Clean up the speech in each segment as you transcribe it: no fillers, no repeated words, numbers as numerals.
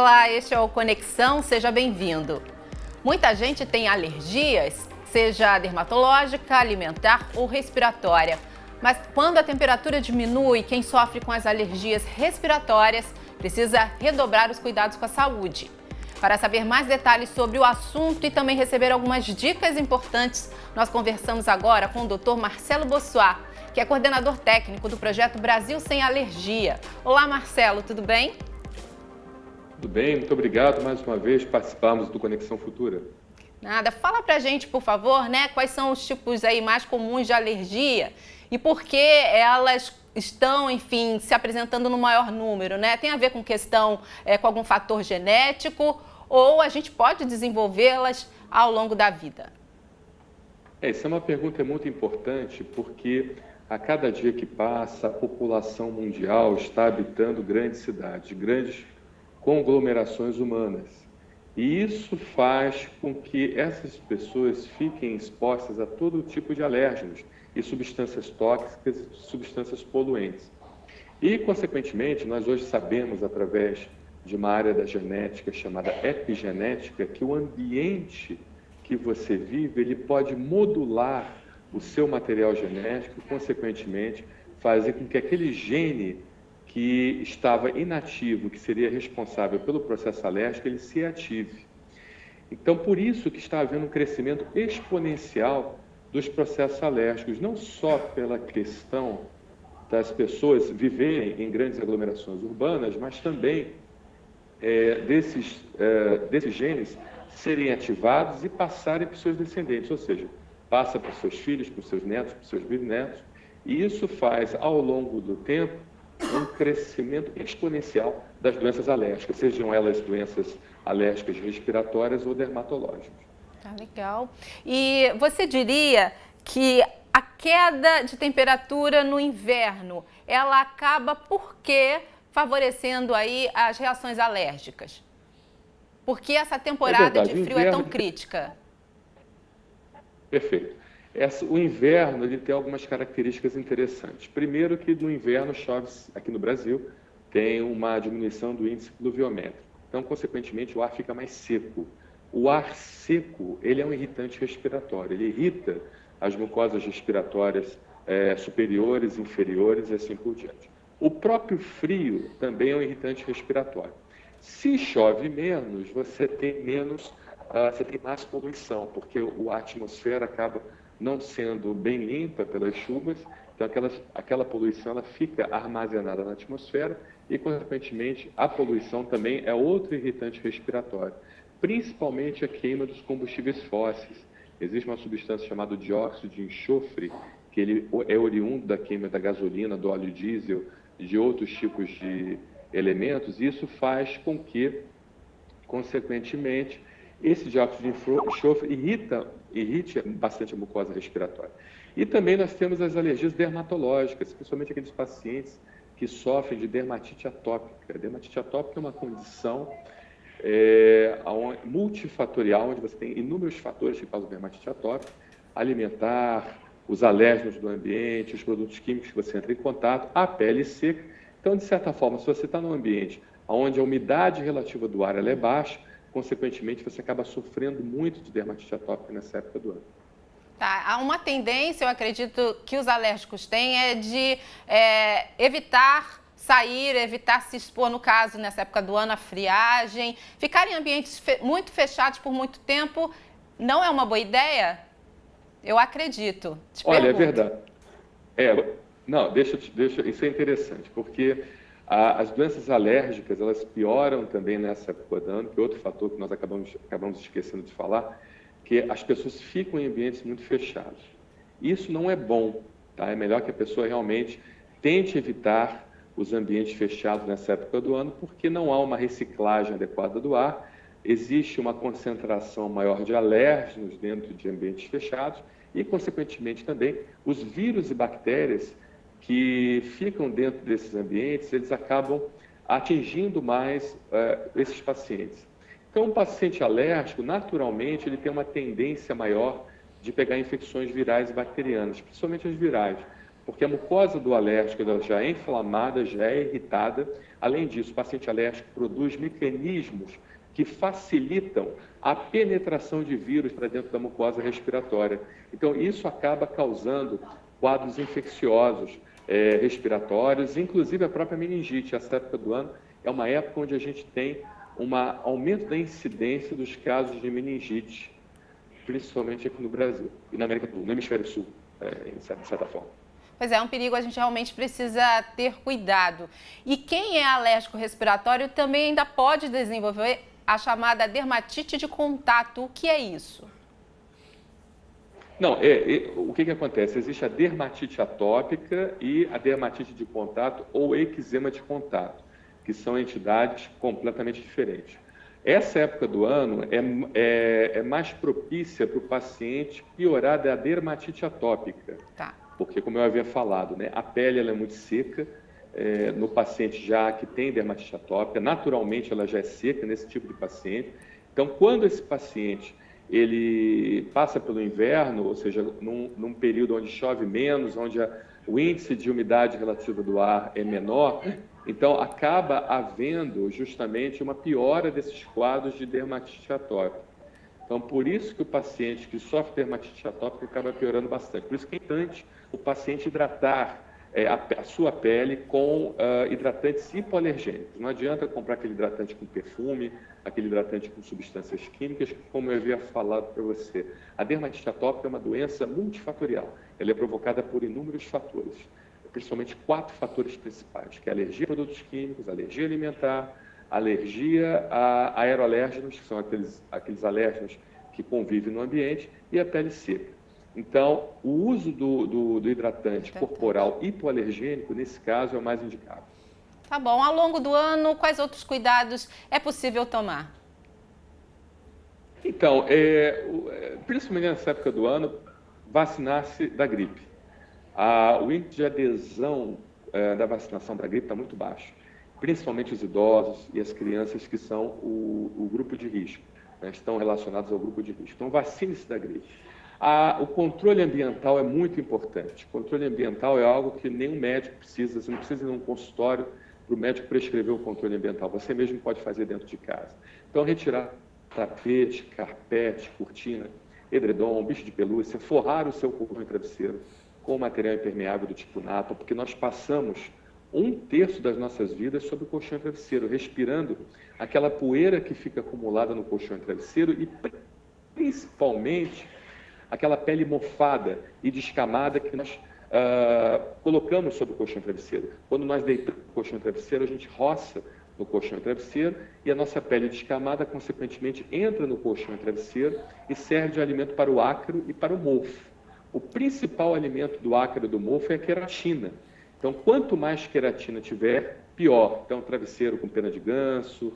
Olá, este é o Conexão, seja bem-vindo. Muita gente tem alergias, seja dermatológica, alimentar ou respiratória. Mas quando a temperatura diminui, quem sofre com as alergias respiratórias precisa redobrar os cuidados com a saúde. Para saber mais detalhes sobre o assunto e também receber algumas dicas importantes, nós conversamos agora com o Dr. Marcelo Bossuat, que é coordenador técnico do projeto Brasil Sem Alergia. Olá, Marcelo, tudo bem? Tudo bem, muito obrigado mais uma vez por participarmos do Conexão Futura. Nada, fala pra gente, por favor, quais são os tipos aí mais comuns de alergia e por que elas estão, enfim, se apresentando no maior número, Tem a ver com questão, com algum fator genético ou a gente pode desenvolvê-las ao longo da vida? Essa é uma pergunta muito importante porque a cada dia que passa, a população mundial está habitando grandes cidades, grandes conglomerações humanas. E isso faz com que essas pessoas fiquem expostas a todo tipo de alérgenos e substâncias tóxicas e substâncias poluentes. E, consequentemente, nós hoje sabemos, através de uma área da genética chamada epigenética, que o ambiente que você vive, ele pode modular o seu material genético e, consequentemente, fazer com que aquele gene que estava inativo, que seria responsável pelo processo alérgico, ele se ative. Então, por isso que está havendo um crescimento exponencial dos processos alérgicos, não só pela questão das pessoas viverem em grandes aglomerações urbanas, mas também desses genes serem ativados e passarem para os seus descendentes, ou seja, passa para os seus filhos, para os seus netos, para os seus bisnetos, e isso faz, ao longo do tempo, um crescimento exponencial das doenças alérgicas, sejam elas doenças alérgicas respiratórias ou dermatológicas. Tá legal. E você diria que a queda de temperatura no inverno, ela acaba por quê favorecendo aí as reações alérgicas? Por que essa temporada de frio é tão crítica? Perfeito. O inverno ele tem algumas características interessantes. Primeiro que no inverno chove, aqui no Brasil, tem uma diminuição do índice pluviométrico. Então, consequentemente, o ar fica mais seco. O ar seco, ele é um irritante respiratório. Ele irrita as mucosas respiratórias superiores, inferiores e assim por diante. O próprio frio também é um irritante respiratório. Se chove menos, você tem mais poluição, porque a atmosfera acaba não sendo bem limpa pelas chuvas, então aquela poluição ela fica armazenada na atmosfera e, consequentemente, a poluição também é outro irritante respiratório, principalmente a queima dos combustíveis fósseis. Existe uma substância chamada dióxido de enxofre, que ele é oriundo da queima da gasolina, do óleo diesel, de outros tipos de elementos, e isso faz com que, consequentemente, esse dióxido de enxofre irrite bastante a mucosa respiratória. E também nós temos as alergias dermatológicas, principalmente aqueles pacientes que sofrem de dermatite atópica. A dermatite atópica é uma condição multifatorial, onde você tem inúmeros fatores que causam dermatite atópica, alimentar, os alérgenos do ambiente, os produtos químicos que você entra em contato, a pele seca. Então, de certa forma, se você está num ambiente onde a umidade relativa do ar ela é baixa, consequentemente, você acaba sofrendo muito de dermatite atópica nessa época do ano. Tá, há uma tendência, eu acredito, que os alérgicos têm, de evitar sair, evitar se expor, no caso, nessa época do ano, à friagem. Ficar em ambientes muito fechados por muito tempo não é uma boa ideia? Eu acredito. Olha, é verdade. Não, isso é interessante, porque as doenças alérgicas, elas pioram também nessa época do ano, que é outro fator que nós acabamos esquecendo de falar, que as pessoas ficam em ambientes muito fechados. Isso não é bom, tá? É melhor que a pessoa realmente tente evitar os ambientes fechados nessa época do ano, porque não há uma reciclagem adequada do ar, existe uma concentração maior de alérgenos dentro de ambientes fechados e, consequentemente, também os vírus e bactérias que ficam dentro desses ambientes, eles acabam atingindo mais esses pacientes. Então, um paciente alérgico, naturalmente, ele tem uma tendência maior de pegar infecções virais e bacterianas, principalmente as virais, porque a mucosa do alérgico ela já é inflamada, já é irritada. Além disso, o paciente alérgico produz mecanismos que facilitam a penetração de vírus para dentro da mucosa respiratória. Então, isso acaba causando quadros infecciosos respiratórios, inclusive a própria meningite. Essa época do ano é uma época onde a gente tem um aumento da incidência dos casos de meningite, principalmente aqui no Brasil e na América do Sul, no Hemisfério Sul, de certa forma. Pois é um perigo, a gente realmente precisa ter cuidado. E quem é alérgico respiratório também ainda pode desenvolver a chamada dermatite de contato. O que é isso? Não, o que acontece? Existe a dermatite atópica e a dermatite de contato ou eczema de contato, que são entidades completamente diferentes. Essa época do ano é mais propícia para o paciente piorar da dermatite atópica. Tá. Porque, como eu havia falado, né, a pele ela é muito seca, no paciente já que tem dermatite atópica, naturalmente ela já é seca nesse tipo de paciente. Então, quando esse paciente ele passa pelo inverno, ou seja, num período onde chove menos, onde o índice de umidade relativa do ar é menor, então acaba havendo justamente uma piora desses quadros de dermatite atópica. Então, por isso que o paciente que sofre dermatite atópica acaba piorando bastante. Por isso que é importante o paciente hidratar a sua pele com hidratantes hipoalergênicos. Não adianta comprar aquele hidratante com perfume, aquele hidratante com substâncias químicas, como eu havia falado para você. A dermatite atópica é uma doença multifatorial. Ela é provocada por inúmeros fatores, principalmente 4 fatores principais, que é alergia a produtos químicos, alergia alimentar, alergia a aeroalérgenos, que são aqueles alérgenos que convivem no ambiente, e a pele seca. Então, o uso do hidratante corporal hipoalergênico, nesse caso, é o mais indicado. Tá bom. Ao longo do ano, quais outros cuidados é possível tomar? Então, principalmente nessa época do ano, vacinar-se da gripe. O índice de adesão da vacinação da gripe está muito baixo, principalmente os idosos e as crianças que são o grupo de risco, né, estão relacionados ao grupo de risco. Então, vacine-se da gripe. O controle ambiental é muito importante. O controle ambiental é algo que nenhum médico precisa, você não precisa ir num consultório para o médico prescrever o controle ambiental, você mesmo pode fazer dentro de casa. Então, retirar tapete, carpete, cortina, edredom, bicho de pelúcia, forrar o seu colchão e travesseiro com material impermeável do tipo napa, porque nós passamos 1/3 das nossas vidas sobre o colchão e travesseiro, respirando aquela poeira que fica acumulada no colchão e travesseiro e, principalmente, aquela pele mofada e descamada que nós colocamos sobre o colchão e travesseiro. Quando nós deitamos o colchão e travesseiro, a gente roça no colchão e travesseiro e a nossa pele descamada, consequentemente, entra no colchão e travesseiro e serve de alimento para o ácaro e para o mofo. O principal alimento do ácaro e do mofo é a queratina. Então, quanto mais queratina tiver, pior. Então, travesseiro com pena de ganso,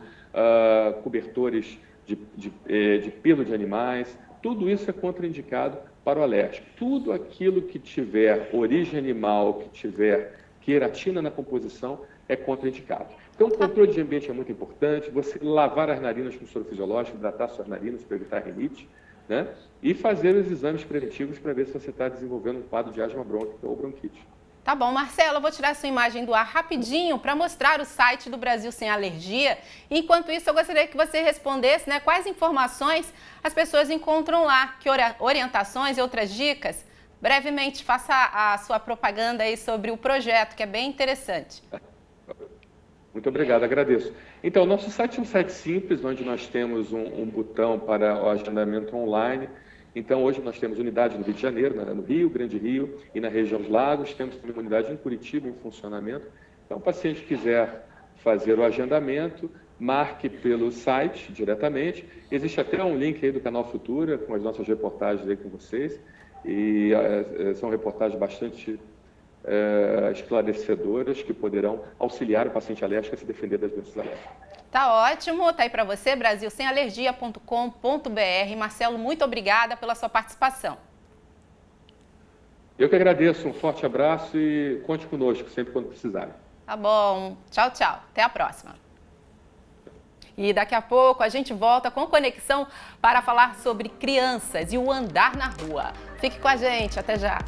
cobertores de pelo de animais, tudo isso é contraindicado para o alérgico. Tudo aquilo que tiver origem animal, que tiver queratina na composição, é contraindicado. Então, o controle de ambiente é muito importante, você lavar as narinas com soro fisiológico, hidratar suas narinas para evitar rinite, né? E fazer os exames preventivos para ver se você está desenvolvendo um quadro de asma brônquica ou bronquite. Tá bom, Marcelo, eu vou tirar sua imagem do ar rapidinho para mostrar o site do Brasil Sem Alergia. Enquanto isso, eu gostaria que você respondesse, né, quais informações as pessoas encontram lá, que orientações e outras dicas. Brevemente, faça a sua propaganda aí sobre o projeto, que é bem interessante. Muito obrigado, agradeço. Então, nosso site é um site simples, onde nós temos um botão para o agendamento online. Então, hoje nós temos unidade no Rio de Janeiro, no Rio, Grande Rio e na região dos Lagos. Temos também uma unidade em Curitiba em funcionamento. Então, o paciente quiser fazer o agendamento, marque pelo site diretamente. Existe até um link aí do Canal Futura com as nossas reportagens aí com vocês. E são reportagens bastante esclarecedoras que poderão auxiliar o paciente alérgico a se defender das doenças alérgicas. Tá ótimo, tá aí para você, brasilsemalergia.com.br. Marcelo, muito obrigada pela sua participação. Eu que agradeço, um forte abraço e conte conosco sempre quando precisarem. Tá bom, tchau, tchau, até a próxima. E daqui a pouco a gente volta com Conexão para falar sobre crianças e o andar na rua. Fique com a gente, até já.